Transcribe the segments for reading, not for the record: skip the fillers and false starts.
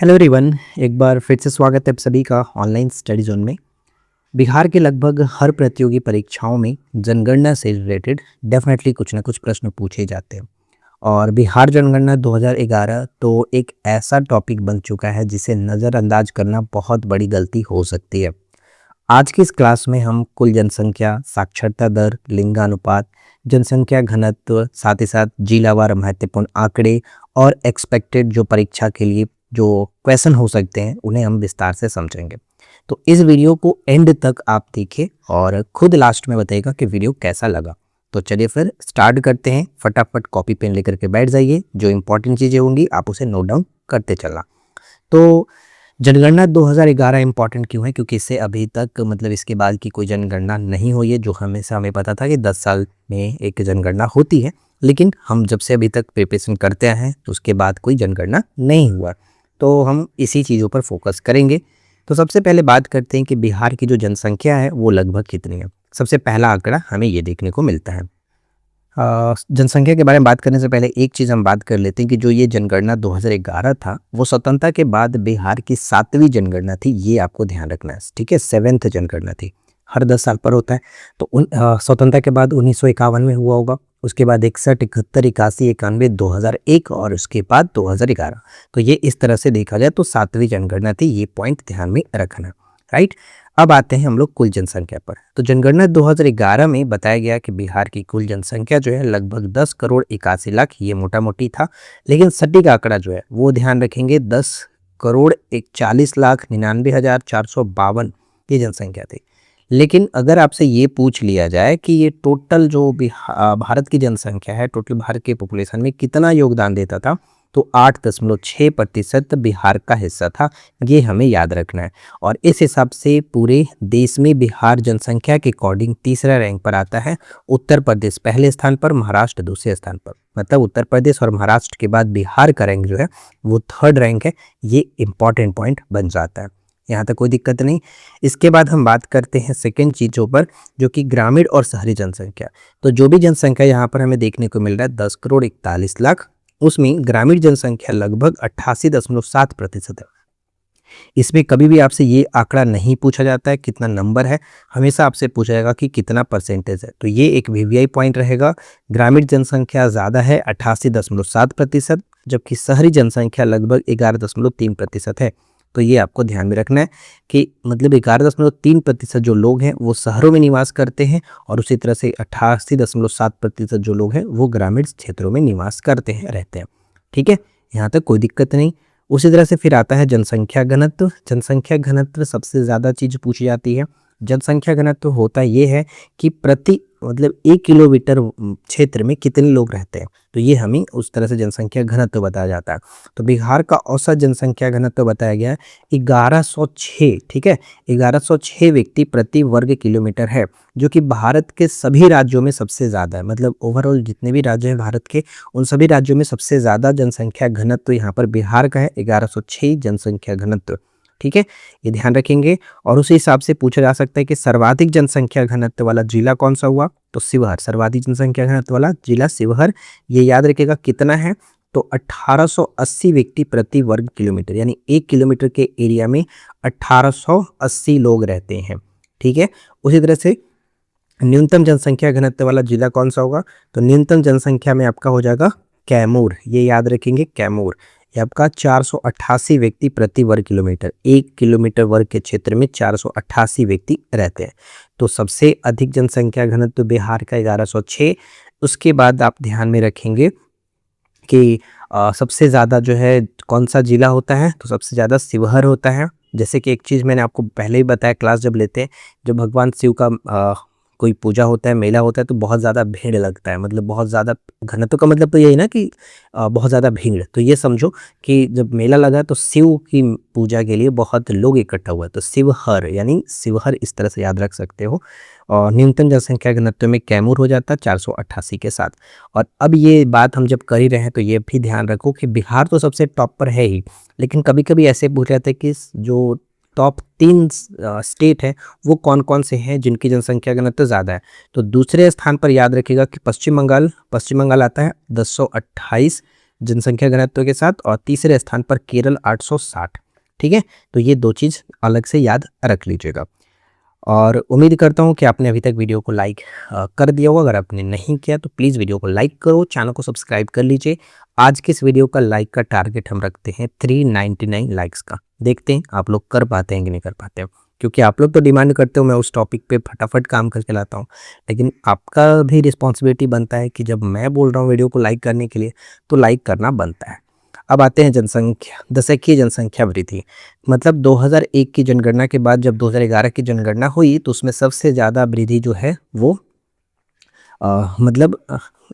Hello everyone, एक बार फिर से स्वागत है आप सभी का ऑनलाइन स्टडी जोन में। बिहार के लगभग हर प्रतियोगी परीक्षाओं में जनगणना से रिलेटेड डेफिनेटली कुछ ना कुछ प्रश्न पूछे जाते हैं। और बिहार जनगणना 2011 तो एक ऐसा टॉपिक बन चुका है जिसे नज़रअंदाज करना बहुत बड़ी गलती हो सकती है। आज की इस क्लास में हम कुल जनसंख्या, साक्षरता दर, लिंगानुपात, जनसंख्या घनत्व, साथ ही साथ जिलावार महत्वपूर्ण आंकड़े और एक्सपेक्टेड जो परीक्षा के लिए जो क्वेश्चन हो सकते हैं उन्हें हम विस्तार से समझेंगे। तो इस वीडियो को एंड तक आप देखिए और खुद लास्ट में बताइएगा कि वीडियो कैसा लगा। तो चलिए फिर स्टार्ट करते हैं। फटाफट कॉपी पेन लेकर के बैठ जाइए, जो इंपॉर्टेंट चीज़ें होंगी आप उसे नोट डाउन करते चलना। तो जनगणना 2011 इंपॉर्टेंट क्यों है? क्योंकि इससे अभी तक इसके बाद की कोई जनगणना नहीं हुई है। जो हमेशा हमें पता था कि 10 साल में एक जनगणना होती है, लेकिन हम जब से अभी तक प्रिपरेशन करते हैं तो उसके बाद कोई जनगणना नहीं हुआ। तो हम इसी चीज़ों पर फोकस करेंगे। तो सबसे पहले बात करते हैं कि बिहार की जो जनसंख्या है वो लगभग कितनी है। सबसे पहला आंकड़ा हमें ये देखने को मिलता है। जनसंख्या के बारे में बात करने से पहले एक चीज़ हम बात कर लेते हैं कि जो ये जनगणना 2011 था वो स्वतंत्रता के बाद बिहार की 7वीं जनगणना थी। ये आपको ध्यान रखना है, ठीक है। 7th जनगणना थी, हर 10 साल पर होता है। तो स्वतंत्रता के बाद 1951 में हुआ होगा, उसके बाद 61, 71, 81, 91, 2001 और उसके बाद 2011। तो ये इस तरह से देखा जाए तो 7वीं जनगणना थी। ये पॉइंट ध्यान में रखना, राइट। अब आते हैं हम लोग कुल जनसंख्या पर। तो जनगणना 2011 में बताया गया कि बिहार की कुल जनसंख्या जो है लगभग 10 करोड़ 81 लाख, ये मोटा मोटी था। लेकिन सटीक आंकड़ा जो है वो ध्यान रखेंगे 10 करोड़ 41 लाख 99,452 ये जनसंख्या थी। लेकिन अगर आपसे ये पूछ लिया जाए कि ये टोटल जो भारत की जनसंख्या है, टोटल भारत के पॉपुलेशन में कितना योगदान देता था, तो 8.6% बिहार का हिस्सा था। ये हमें याद रखना है। और इस हिसाब से पूरे देश में बिहार जनसंख्या के अकॉर्डिंग तीसरा रैंक पर आता है। उत्तर प्रदेश पहले स्थान पर, महाराष्ट्र दूसरे स्थान पर। मतलब उत्तर प्रदेश और महाराष्ट्र के बाद बिहार का रैंक जो है वो 3rd रैंक है। ये इंपॉर्टेंट पॉइंट बन जाता है, यहाँ तक कोई दिक्कत नहीं। इसके बाद हम बात करते हैं सेकेंड चीज़ों पर, जो कि ग्रामीण और शहरी जनसंख्या। तो जो भी जनसंख्या यहाँ पर हमें देखने को मिल रहा है 10 करोड़ 41 लाख, उसमें ग्रामीण जनसंख्या लगभग 88.7% है। इसमें कभी भी आपसे ये आंकड़ा नहीं पूछा जाता है कितना नंबर है, हमेशा आपसे पूछा जाएगा कि कितना परसेंटेज है। तो ये एक वीवीआई पॉइंट रहेगा। ग्रामीण जनसंख्या ज़्यादा है 88.7%, जबकि शहरी जनसंख्या लगभग 11.3% है। तो ये आपको ध्यान में रखना है कि 11.3% जो लोग हैं वो शहरों में निवास करते हैं और उसी तरह से 88.7% जो लोग हैं वो ग्रामीण क्षेत्रों में निवास करते हैं, रहते हैं, ठीक है। यहाँ तक कोई दिक्कत नहीं। उसी तरह से फिर आता है जनसंख्या घनत्व। जनसंख्या घनत्व सबसे ज़्यादा चीज़ पूछी जाती है। जनसंख्या घनत्व होता ये है कि प्रति 1 किलोमीटर क्षेत्र में कितने लोग रहते हैं। तो ये हमें उस तरह से जनसंख्या घनत्व बताया जाता है। तो बिहार का औसत जनसंख्या घनत्व बताया गया है 1106, ठीक है। 1106 व्यक्ति प्रति वर्ग किलोमीटर है, जो कि भारत के सभी राज्यों में सबसे ज़्यादा है। मतलब ओवरऑल जितने भी राज्य हैं भारत के, उन सभी राज्यों में सबसे ज़्यादा जनसंख्या घनत्व यहाँ पर बिहार का है, 1106 जनसंख्या घनत्व, ठीक है। ये ध्यान रखेंगे। और उसी हिसाब से पूछा जा सकता है कि सर्वाधिक जनसंख्या घनत्व वाला जिला कौन सा हुआ, तो शिवहर। सर्वाधिक जनसंख्या घनत्व वाला जिला शिवहर। ये याद रखिएगा कितना है, तो 1880 व्यक्ति प्रति वर्ग किलोमीटर, यानी 1 किलोमीटर के एरिया में 1880 लोग रहते हैं, ठीक है। उसी तरह से न्यूनतम जनसंख्या घनत्व वाला जिला कौन सा होगा, तो न्यूनतम जनसंख्या में आपका हो जाएगा कैमूर। ये याद रखेंगे, कैमूर। ये आपका 488 व्यक्ति प्रति वर्ग किलोमीटर, 1 किलोमीटर वर्ग के क्षेत्र में 488 व्यक्ति रहते हैं। तो सबसे अधिक जनसंख्या घनत्व बिहार का 1106। उसके बाद आप ध्यान में रखेंगे कि सबसे ज़्यादा जो है कौन सा जिला होता है, तो सबसे ज़्यादा शिवहर होता है। जैसे कि एक चीज़ मैंने आपको पहले ही बताया क्लास जब लेते हैं, जब भगवान शिव का कोई पूजा होता है, मेला होता है, तो बहुत ज़्यादा भीड़ लगता है। मतलब बहुत ज़्यादा घनत्व का मतलब तो यही ना कि बहुत ज़्यादा भीड़। तो ये समझो कि जब मेला लगा तो शिव की पूजा के लिए बहुत लोग इकट्ठा हुआ, तो शिवहर यानी शिवहर इस तरह से याद रख सकते हो। और न्यूनतम जनसंख्या घनत्व में कैमूर हो जाता है 488 के साथ। और अब ये बात हम जब कर ही रहे हैं तो ये भी ध्यान रखो कि बिहार तो सबसे टॉप पर है ही, लेकिन कभी कभी ऐसे पूछ जाते हैं कि जो टॉप 3 स्टेट है वो कौन कौन से हैं जिनकी जनसंख्या घनत्व ज़्यादा है। तो दूसरे स्थान पर याद रखिएगा कि पश्चिम बंगाल आता है 1028, जनसंख्या घनत्व के साथ, और तीसरे स्थान पर केरल 860। ठीक है, तो ये दो चीज़ अलग से याद रख लीजिएगा। और उम्मीद करता हूँ कि आपने अभी तक वीडियो को लाइक कर दिया होगा। अगर आपने नहीं किया तो प्लीज़ वीडियो को लाइक करो, चैनल को सब्सक्राइब कर लीजिए। आज के इस वीडियो का लाइक का टारगेट हम रखते हैं 399 लाइक्स का। देखते हैं आप लोग कर पाते हैं कि नहीं कर पाते हैं, क्योंकि आप लोग तो डिमांड करते हो मैं उस टॉपिक पे फटाफट काम करके लाता हूँ, लेकिन आपका भी रिस्पॉन्सिबिलिटी बनता है कि जब मैं बोल रहा हूँ वीडियो को लाइक करने के लिए तो लाइक करना बनता है। अब आते हैं जनसंख्या, दशकीय जनसंख्या वृद्धि। मतलब 2001 की जनगणना के बाद जब 2011 की जनगणना हुई तो उसमें सबसे ज़्यादा वृद्धि जो है वो मतलब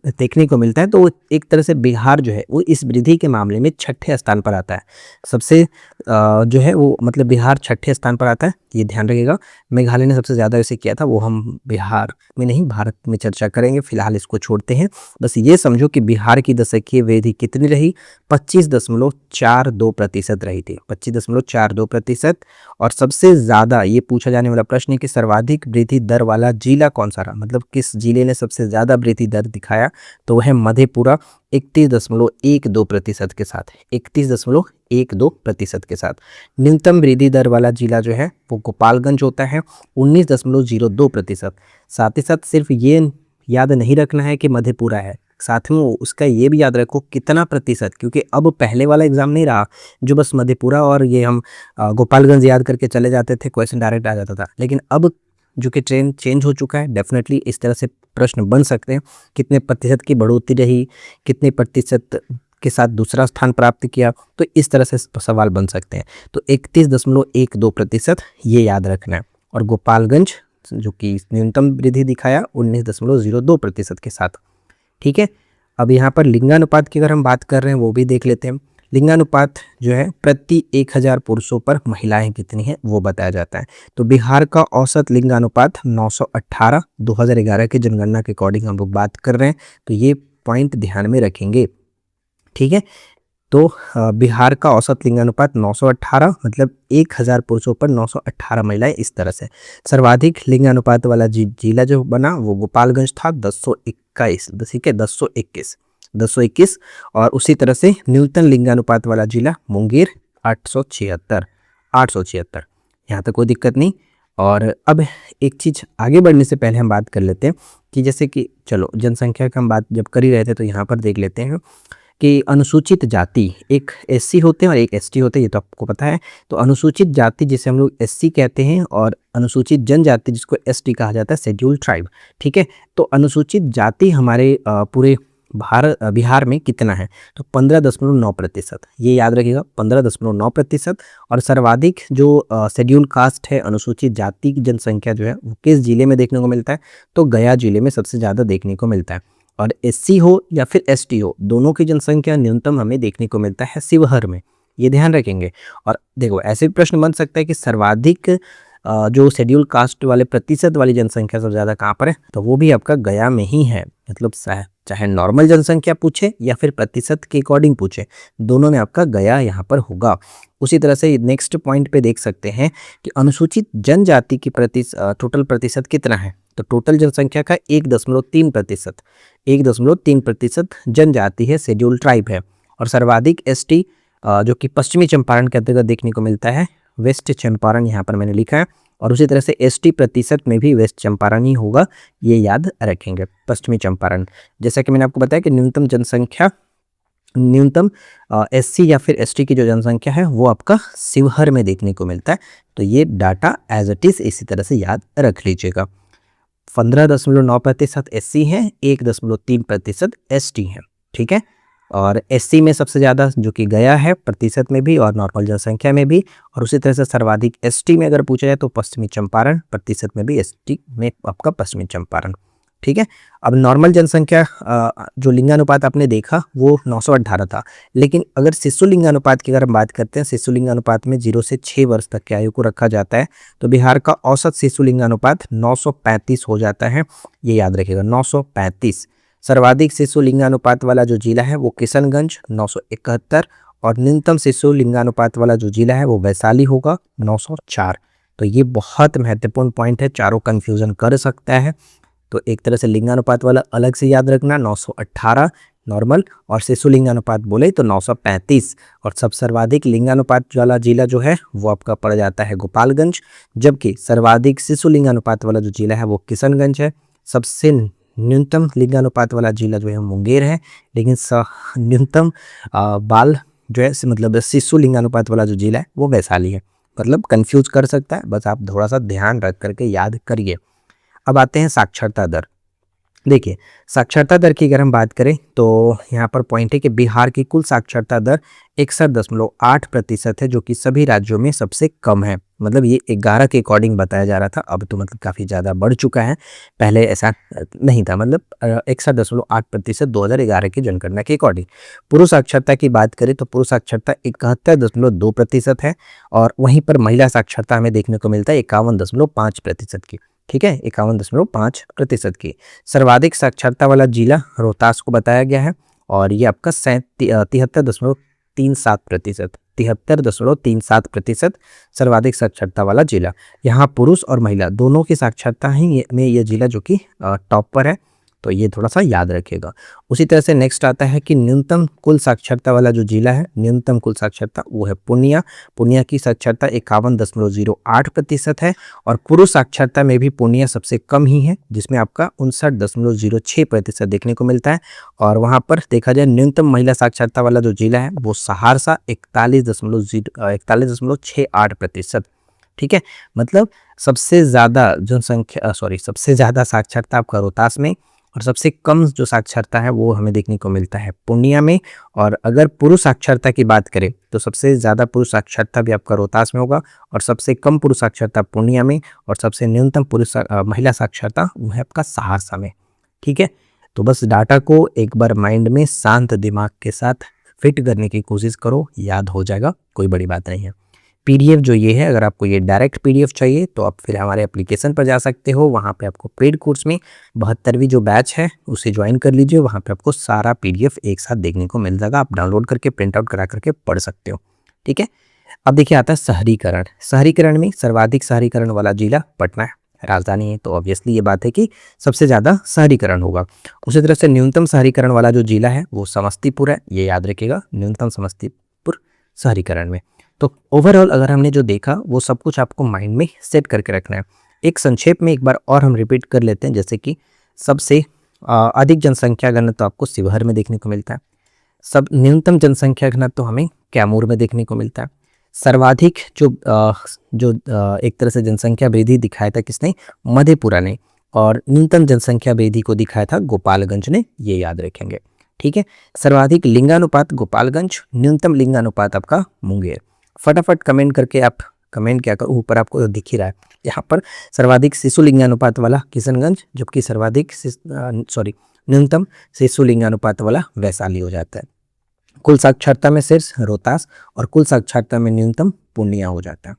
देखने को मिलता है। तो एक तरह से बिहार जो है वो इस वृद्धि के मामले में छठे स्थान पर आता है। सबसे जो है वो मतलब बिहार छठे स्थान पर आता है, ये ध्यान रखिएगा। मेघालय ने सबसे ज़्यादा इसे किया था, वो हम बिहार में नहीं भारत में चर्चा करेंगे, फिलहाल इसको छोड़ते हैं। बस ये समझो कि बिहार की दशकीय वृद्धि कितनी रही, 25.42% रही थी, 25.42%। और सबसे ज़्यादा ये पूछा जाने वाला प्रश्न है कि सर्वाधिक वृद्धि दर वाला जिला कौन सा रहा, मतलब किस जिले ने सबसे ज़्यादा वृद्धि दर दिखाया, तो वह है मधेपुरा 31.12% के साथ, 31.12% के साथ। न्यूनतम वृद्धि दर वाला जिला जो है वो गोपालगंज होता है, 19.02%। साथ ही साथ सिर्फ ये याद नहीं रखना है कि मधेपुरा है, साथ में उसका ये भी याद रखो कितना प्रतिशत, क्योंकि अब पहले वाला एग्जाम नहीं रहा जो बस मधेपुरा और ये हम गोपालगंज याद करके चले जाते थे, क्वेश्चन डायरेक्ट आ जाता था। लेकिन अब जो कि ट्रेंड चेंज हो चुका है, डेफिनेटली इस तरह से प्रश्न बन सकते हैं। कितने प्रतिशत की बढ़ोतरी रही, कितने प्रतिशत के साथ दूसरा स्थान प्राप्त किया, तो इस तरह से सवाल बन सकते हैं। तो 31.12% ये याद रखना है। और गोपालगंज जो कि न्यूनतम वृद्धि दिखाया 19.02% के साथ। ठीक है, अब यहाँ पर लिंगानुपात की अगर हम बात कर रहे हैं वो भी देख लेते हैं। लिंगानुपात जो है प्रति 1000 पुरुषों पर महिलाएं कितनी हैं वो बताया जाता है। तो बिहार का औसत लिंगानुपात 918, 2011 की जनगणना के अकॉर्डिंग हम लोग बात कर रहे हैं, तो ये पॉइंट ध्यान में रखेंगे। ठीक है, तो बिहार का औसत लिंगानुपात 918, मतलब 1000 पुरुषों पर 918 महिलाएं, इस तरह से। सर्वाधिक लिंगानुपात वाला जिला जो बना वो गोपालगंज था, 1021, ठीक है, 1021। और उसी तरह से न्यूनतम लिंगानुपात वाला जिला मुंगेर 876। यहाँ तक कोई दिक्कत नहीं। और अब एक चीज़ आगे बढ़ने से पहले हम बात कर लेते हैं कि जैसे कि चलो जनसंख्या का हम बात जब कर ही रहे थे तो यहाँ पर देख लेते हैं कि अनुसूचित जाति, एक एससी होते हैं और एक एसटी होते हैं, ये तो आपको पता है। तो अनुसूचित जाति जिसे हम लोग एससी कहते हैं और अनुसूचित जनजाति जिसको एसटी कहा जाता है, शेड्यूल ट्राइब। ठीक है, तो अनुसूचित जाति हमारे पूरे बिहार में कितना है, तो 15.9%, ये याद रखिएगा, 15.9%। और सर्वाधिक जो शेड्यूल कास्ट है, अनुसूचित जाति की जनसंख्या जो है वो किस जिले में देखने को मिलता है, तो गया जिले में सबसे ज़्यादा देखने को मिलता है। और एससी हो या फिर एसटी हो, दोनों की जनसंख्या न्यूनतम हमें देखने को मिलता है शिवहर में, ये ध्यान रखेंगे। और देखो ऐसे भी प्रश्न बन सकता है कि सर्वाधिक जो शेड्यूल कास्ट वाले प्रतिशत वाली जनसंख्या सबसे ज़्यादा कहाँ पर है, तो वो भी आपका गया में ही है। मतलब चाहे नॉर्मल जनसंख्या पूछे या फिर प्रतिशत के अकॉर्डिंग पूछे, दोनों में आपका गया यहाँ पर होगा। उसी तरह से नेक्स्ट पॉइंट पे देख सकते हैं कि अनुसूचित जनजाति की टोटल प्रतिशत कितना है, तो टोटल जनसंख्या का 1.3% जनजाति है, शेड्यूल ट्राइब है। और सर्वाधिक एसटी जो कि पश्चिमी चंपारण के अंतर्गत देखने को मिलता है, वेस्ट चंपारण यहाँ पर मैंने लिखा है। और उसी तरह से एसटी प्रतिशत में भी वेस्ट चंपारण ही होगा, ये याद रखेंगे, पश्चिमी चंपारण। जैसा कि मैंने आपको बताया कि न्यूनतम एससी या फिर एसटी की जो जनसंख्या है वो आपका शिवहर में देखने को मिलता है। तो ये डाटा एज इट इज़ इसी तरह से याद रख लीजिएगा। 15.9% एससी है, 1.3% एसटी है। ठीक है, और एससी में सबसे ज़्यादा जो कि गया है प्रतिशत में भी और नॉर्मल जनसंख्या में भी। और उसी तरह से सर्वाधिक एसटी में अगर पूछा जाए तो पश्चिमी चंपारण, प्रतिशत में भी एसटी में आपका पश्चिमी चंपारण। ठीक है, अब नॉर्मल जनसंख्या जो लिंगानुपात आपने देखा वो 918 था, लेकिन अगर शिशु लिंगानुपात की अगर हम बात करते हैं, शिशु लिंगानुपात में 0 से 6 वर्ष तक की आयु को रखा जाता है, तो बिहार का औसत शिशु लिंगानुपात 935 हो जाता है, ये याद रखिएगा, 935। सर्वाधिक शिशु लिंगानुपात वाला जो जिला है वो किशनगंज 971, और न्यूनतम शिशु लिंगानुपात वाला जो जिला है वो वैशाली होगा 904। तो ये बहुत महत्वपूर्ण पॉइंट है, चारों कन्फ्यूज़न कर सकता है। तो एक तरह से लिंगानुपात वाला अलग से याद रखना, 918 नॉर्मल, और शिशु लिंगानुपात बोले तो 935। और सब सर्वाधिक लिंगानुपात वाला जिला जो है वो आपका पड़ जाता है गोपालगंज, जबकि सर्वाधिक शिशु लिंगानुपात वाला जो जिला है वो किशनगंज है। सबसे न्यूनतम लिंगानुपात वाला जिला जो है मुंगेर है, लेकिन न्यूनतम बाल जो है मतलब शिशु लिंगानुपात वाला जो जिला है वो वैशाली है। मतलब कंफ्यूज कर सकता है, बस आप थोड़ा सा ध्यान रख करके याद करिए। अब आते हैं साक्षरता दर। देखिए, साक्षरता दर की अगर हम बात करें तो यहाँ पर पॉइंट है कि बिहार की कुल साक्षरता दर 61.8% है, जो कि सभी राज्यों में सबसे कम है। मतलब ये 11 के अकॉर्डिंग बताया जा रहा था, अब तो मतलब काफ़ी ज़्यादा बढ़ चुका है, पहले ऐसा नहीं था। मतलब 61.8% 2011 की जनगणना के अकॉर्डिंग। पुरुष साक्षरता की बात करें तो पुरुष साक्षरता 71.2% है, और वहीं पर महिला साक्षरता हमें देखने को मिलता है 51.5% की। ठीक है, 51.5% की। सर्वाधिक साक्षरता वाला जिला रोहतास को बताया गया है, और ये आपका 73.37%, 73.37% सर्वाधिक साक्षरता वाला जिला। यहाँ पुरुष और महिला दोनों की साक्षरता ही में ये जिला जो कि टॉप पर है, तो ये थोड़ा सा याद रखिएगा। उसी तरह से नेक्स्ट आता है कि न्यूनतम कुल साक्षरता वाला जो जिला है, न्यूनतम कुल साक्षरता वो है पूर्णिया। पूर्णिया की साक्षरता 51.08% है, और पुरुष साक्षरता में भी पूर्णिया सबसे कम ही है, जिसमें आपका 59.06% देखने को मिलता है। और वहाँ पर देखा जाए न्यूनतम महिला साक्षरता वाला जो जिला है वो सहरसा 41.68%। ठीक है, मतलब सबसे ज़्यादा जनसंख्या सबसे ज़्यादा साक्षरता आपका रोहतास में, और सबसे कम जो साक्षरता है वो हमें देखने को मिलता है पूर्णिया में। और अगर पुरुष साक्षरता की बात करें तो सबसे ज़्यादा पुरुष साक्षरता भी आपका रोहतास में होगा, और सबसे कम पुरुष साक्षरता पूर्णिया में, और सबसे न्यूनतम महिला साक्षरता वो है आपका सहरसा में। ठीक है, तो बस डाटा को एक बार माइंड में शांत दिमाग के साथ फिट करने की कोशिश करो, याद हो जाएगा, कोई बड़ी बात नहीं है। पीडीएफ जो ये है, अगर आपको ये डायरेक्ट पीडीएफ चाहिए तो आप फिर हमारे एप्लीकेशन पर जा सकते हो। वहाँ पे आपको पेड कोर्स में 72वीं जो बैच है उसे ज्वाइन कर लीजिए। वहाँ पे आपको सारा पीडीएफ एक साथ देखने को मिल जाएगा, आप डाउनलोड करके प्रिंट आउट करा करके पढ़ सकते हो। ठीक है, अब देखिए आता है शहरीकरण। शहरीकरण में सर्वाधिक शहरीकरण वाला जिला पटना है, राजधानी है, तो ऑब्वियसली ये बात है कि सबसे ज़्यादा शहरीकरण होगा। उसी तरह से न्यूनतम शहरीकरण वाला जो जिला है वो समस्तीपुर है, ये याद रखिएगा, न्यूनतम समस्तीपुर शहरीकरण में। तो ओवरऑल अगर हमने जो देखा वो सब कुछ आपको माइंड में सेट करके रखना है। एक संक्षेप में एक बार और हम रिपीट कर लेते हैं, जैसे कि सबसे अधिक जनसंख्या घनत्व तो आपको शिवहर में देखने को मिलता है। सब न्यूनतम जनसंख्या घनत्व तो हमें कैमूर में देखने को मिलता है। सर्वाधिक जो एक तरह से जनसंख्या वृद्धि दिखाया था किसने, मधेपुरा ने, और न्यूनतम जनसंख्या वृद्धि को दिखाया था गोपालगंज ने, ये याद रखेंगे। ठीक है, सर्वाधिक लिंगानुपात गोपालगंज, न्यूनतम लिंगानुपात आपका मुंगेर। फटाफट कमेंट करके आप कमेंट क्या करो, ऊपर आपको दिख ही रहा है यहाँ पर सर्वाधिक शिशु लिंगानुपात वाला किशनगंज, जबकि सर्वाधिक न्यूनतम शिशु लिंगानुपात वाला वैशाली हो जाता है। कुल साक्षरता में शीर्ष रोहतास, और कुल साक्षरता में न्यूनतम पूर्णिया हो जाता है।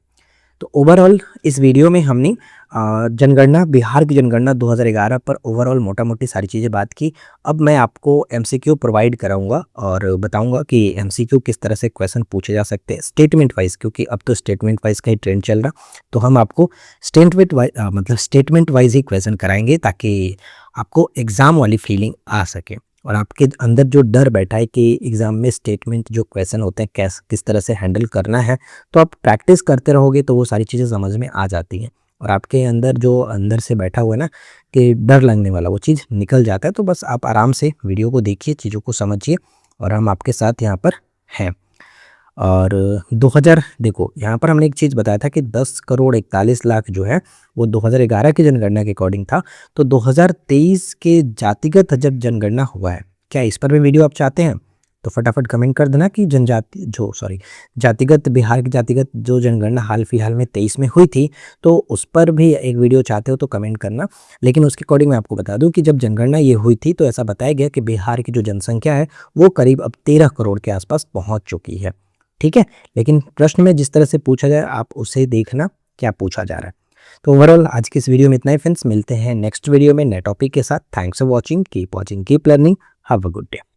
तो ओवरऑल इस वीडियो में हमने जनगणना, बिहार की जनगणना 2011 पर ओवरऑल मोटा मोटी सारी चीज़ें बात की। अब मैं आपको एमसीक्यू प्रोवाइड कराऊंगा और बताऊंगा कि एमसीक्यू किस तरह से क्वेश्चन पूछे जा सकते हैं स्टेटमेंट वाइज, क्योंकि अब तो स्टेटमेंट वाइज का ही ट्रेंड चल रहा, तो हम आपको स्टेटमेंट वाइज ही क्वेश्चन कराएंगे, ताकि आपको एग्ज़ाम वाली फीलिंग आ सके और आपके अंदर जो डर बैठा है कि एग्ज़ाम में स्टेटमेंट जो क्वेश्चन होते हैं किस तरह से हैंडल करना है, तो आप प्रैक्टिस करते रहोगे तो वो सारी चीज़ें समझ में आ जाती हैं, और आपके अंदर जो अंदर से बैठा हुआ है ना कि डर लगने वाला, वो चीज़ निकल जाता है। तो बस आप आराम से वीडियो को देखिए, चीज़ों को समझिए, और हम आपके साथ यहाँ पर हैं। और 2000 देखो, यहाँ पर हमने एक चीज़ बताया था कि 10,41,00,000 जो है वो 2011 की जनगणना के अकॉर्डिंग था। तो 2023 के जातिगत जब जनगणना हुआ है, क्या इस पर भी वीडियो आप चाहते हैं? तो फटाफट कमेंट कर देना कि जातिगत बिहार की जातिगत जो जनगणना हाल फिलहाल में 23 में हुई थी, तो उस पर भी एक वीडियो चाहते हो तो कमेंट करना। लेकिन उसके अकॉर्डिंग मैं आपको बता दूं कि जब जनगणना ये हुई थी तो ऐसा बताया गया कि बिहार की जो जनसंख्या है वो करीब अब 13 करोड़ के आसपास पहुँच चुकी है। ठीक है, लेकिन प्रश्न में जिस तरह से पूछा जाए आप उसे देखना क्या पूछा जा रहा है। तो ओवरऑल आज की इस वीडियो में इतना ही फ्रेंड्स, मिलते हैं नेक्स्ट वीडियो में नए टॉपिक के साथ। Thanks for watching, keep learning, have a good day.